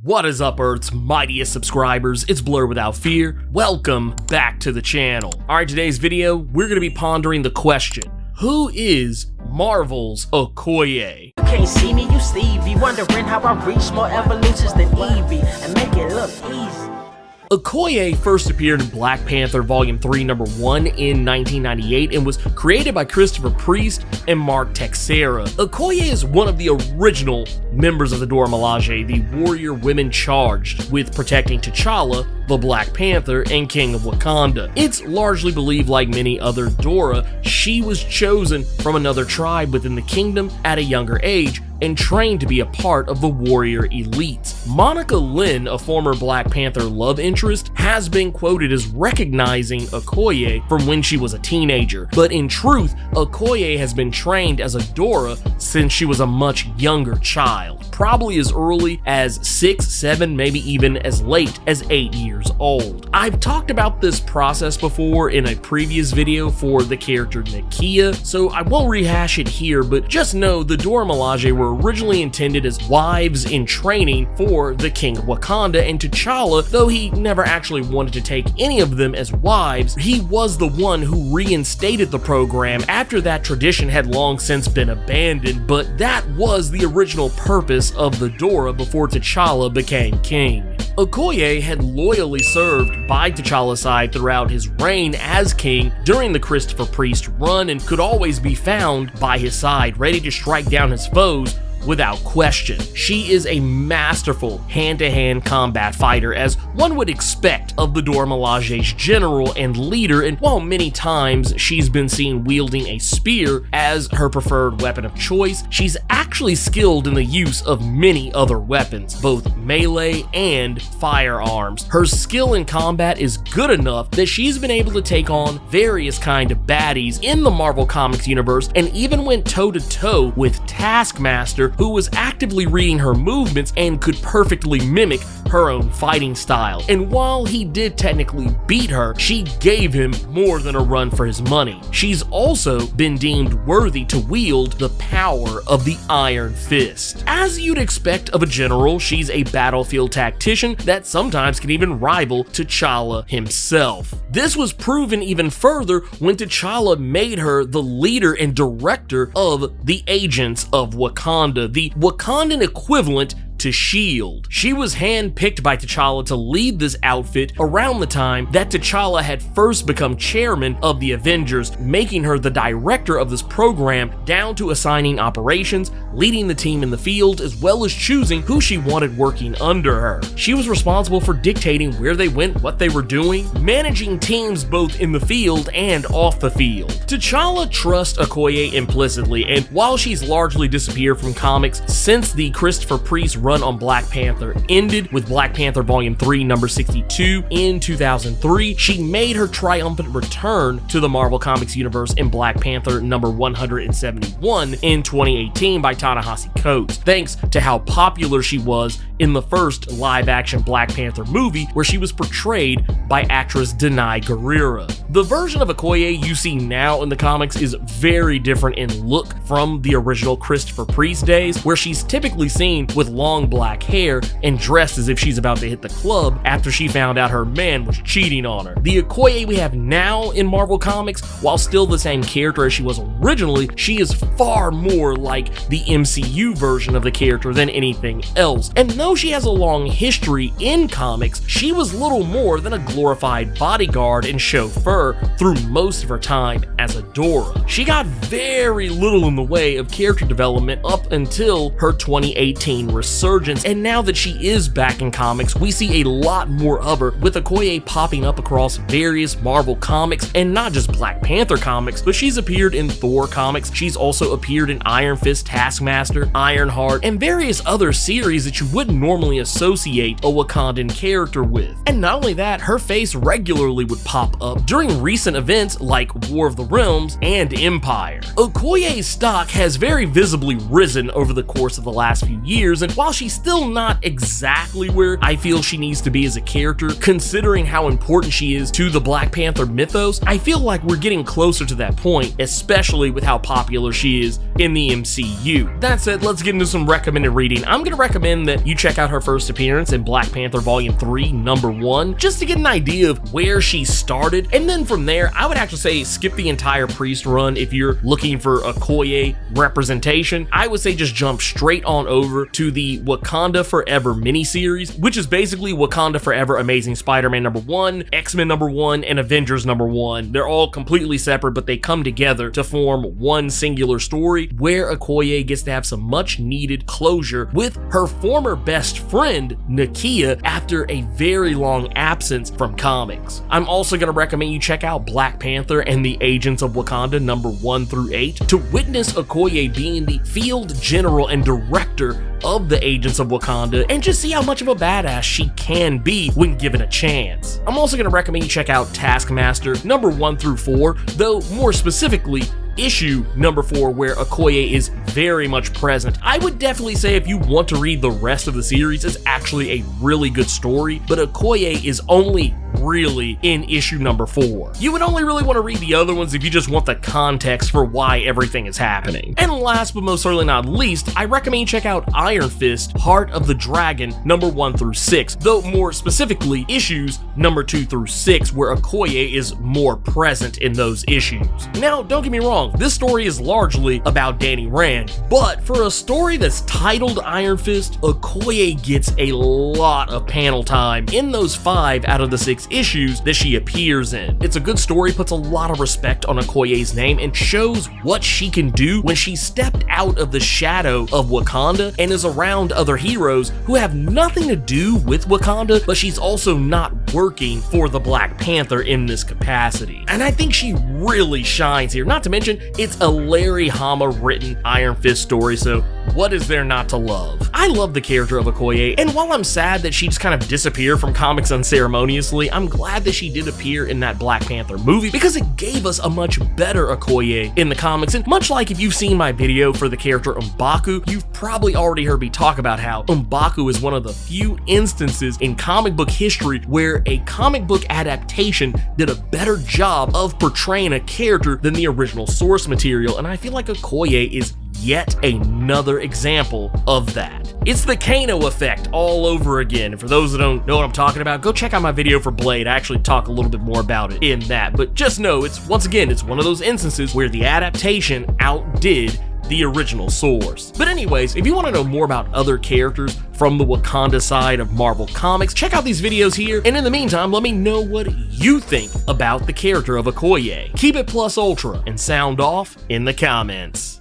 What is up, Earth's mightiest subscribers? It's Blerd without fear. Welcome back to the channel. Alright, today's video, we're gonna be pondering the question, who is Marvel's OKOYE? You can't see me, you Stevie, wondering how I reach more evolutions than Evie, and make it look easy. OKOYE first appeared in Black Panther Volume 3 number 1 in 1998 and was created by Christopher Priest and Mark Texeira. OKOYE is one of the original members of the Dora Milaje, the warrior women charged with protecting T'Challa, the Black Panther, and King of Wakanda. It's largely believed, like many other Dora, she was chosen from another tribe within the kingdom at a younger age and trained to be a part of the warrior elites. Monica Lynn, a former Black Panther love interest, has been quoted as recognizing OKOYE from when she was a teenager, but in truth, OKOYE has been trained as a Dora since she was a much younger child, probably as early as 6, 7, maybe even as late as 8 years old. I've talked about this process before in a previous video for the character Nakia, so I won't rehash it here, but just know the Dora Milaje were originally intended as wives in training for the King of Wakanda, and T'Challa, though he never actually wanted to take any of them as wives, he was the one who reinstated the program after that tradition had long since been abandoned, but that was the original purpose of the Dora before T'Challa became king. OKOYE had loyally served by T'Challa's side throughout his reign as king during the Christopher Priest run and could always be found by his side, ready to strike down his foes without question. She is a masterful hand-to-hand combat fighter, as one would expect of the Dora Milaje's general and leader, and while many times she's been seen wielding a spear as her preferred weapon of choice, she's actually skilled in the use of many other weapons, both melee and firearms. Her skill in combat is good enough that she's been able to take on various kind of baddies in the Marvel Comics universe, and even went toe-to-toe with Taskmaster, who was actively reading her movements and could perfectly mimic her own fighting style. And while he did technically beat her, she gave him more than a run for his money. She's also been deemed worthy to wield the power of the Iron Fist. As you'd expect of a general, she's a battlefield tactician that sometimes can even rival T'Challa himself. This was proven even further when T'Challa made her the leader and director of the Agents of Wakanda, the Wakandan equivalent to S.H.I.E.L.D. She was handpicked by T'Challa to lead this outfit around the time that T'Challa had first become chairman of the Avengers, making her the director of this program down to assigning operations, leading the team in the field, as well as choosing who she wanted working under her. She was responsible for dictating where they went, what they were doing, managing teams both in the field and off the field. T'Challa trusts OKOYE implicitly, and while she's largely disappeared from comics since the Christopher Priest run on Black Panther ended with Black Panther Volume 3 number 62 in 2003, she made her triumphant return to the Marvel Comics universe in Black Panther number 171 in 2018 by Ta-Nehisi Coates, thanks to how popular she was in the first live-action Black Panther movie, where she was portrayed by actress Denai Guerrera. The version of OKOYE you see now in the comics is very different in look from the original Christopher Priest days, where she's typically seen with long black hair and dressed as if she's about to hit the club after she found out her man was cheating on her. The OKOYE we have now in Marvel Comics, while still the same character as she was originally, she is far more like the MCU version of the character than anything else. And though she has a long history in comics, she was little more than a glorified bodyguard and chauffeur through most of her time as a Dora. She got very little in the way of character development up until her 2018 resurgence, and now that she is back in comics, we see a lot more of her, with OKOYE popping up across various Marvel comics, and not just Black Panther comics, but she's appeared in Thor comics, she's also appeared in Iron Fist, Taskmaster, Ironheart, and various other series that you wouldn't normally associate a Wakandan character with. And not only that, her face regularly would pop up during recent events like War of the Realms and Empire. OKOYE's stock has very visibly risen over the course of the last few years, and while she's still not exactly where I feel she needs to be as a character, considering how important she is to the Black Panther mythos, I feel like we're getting closer to that point, especially with how popular she is in the MCU. That said, let's get into some recommended reading. I'm going to recommend that you check out her first appearance in Black Panther Volume 3, Number 1, just to get an idea of where she started, and then from there, I would actually say skip the entire Priest run if you're looking for OKOYE representation. I would say just jump straight on over to the Wakanda Forever miniseries, which is basically Wakanda Forever Amazing Spider-Man number 1, X-Men number 1, and Avengers number 1. They're all completely separate, but they come together to form one singular story where OKOYE gets to have some much needed closure with her former best friend, Nakia, after a very long absence from comics. I'm also going to recommend you check out Black Panther and the Agents of Wakanda number 1 through 8 to witness OKOYE being the field general and director of the Agents of Wakanda and just see how much of a badass she can be when given a chance. I'm also going to recommend you check out Taskmaster number 1 through 4, though more specifically issue number 4, where OKOYE is very much present. I would definitely say if you want to read the rest of the series, it's actually a really good story, but OKOYE is only really in issue number 4. You would only really want to read the other ones if you just want the context for why everything is happening. And last but most certainly not least, I recommend you check out Iron Fist, Heart of the Dragon, number 1 through 6, though more specifically issues number 2 through 6, where OKOYE is more present in those issues. Now, don't get me wrong, this story is largely about Danny Rand, but for a story that's titled Iron Fist, OKOYE gets a lot of panel time in those 5 out of the 6 issues that she appears in. It's a good story, puts a lot of respect on OKOYE's name, and shows what she can do when she stepped out of the shadow of Wakanda and is around other heroes who have nothing to do with Wakanda, but she's also not working for the Black Panther in this capacity. And I think she really shines here, not to mention it's a Larry Hama written Iron Fist story, so what is there not to love? I love the character of OKOYE, and while I'm sad that she just kind of disappeared from comics unceremoniously, I'm glad that she did appear in that Black Panther movie because it gave us a much better OKOYE in the comics. And much like if you've seen my video for the character M'Baku, you've probably already heard me talk about how M'Baku is one of the few instances in comic book history where a comic book adaptation did a better job of portraying a character than the original source material, and I feel like OKOYE is yet another example of that. It's the Kano effect all over again. And for those that don't know what I'm talking about, go check out my video for Blerd. I actually talk a little bit more about it in that, but just know it's, once again, it's one of those instances where the adaptation outdid the original source. But anyways, if you want to know more about other characters from the Wakanda side of Marvel Comics, check out these videos here, and in the meantime, let me know what you think about the character of OKOYE. Keep it plus ultra, and sound off in the comments.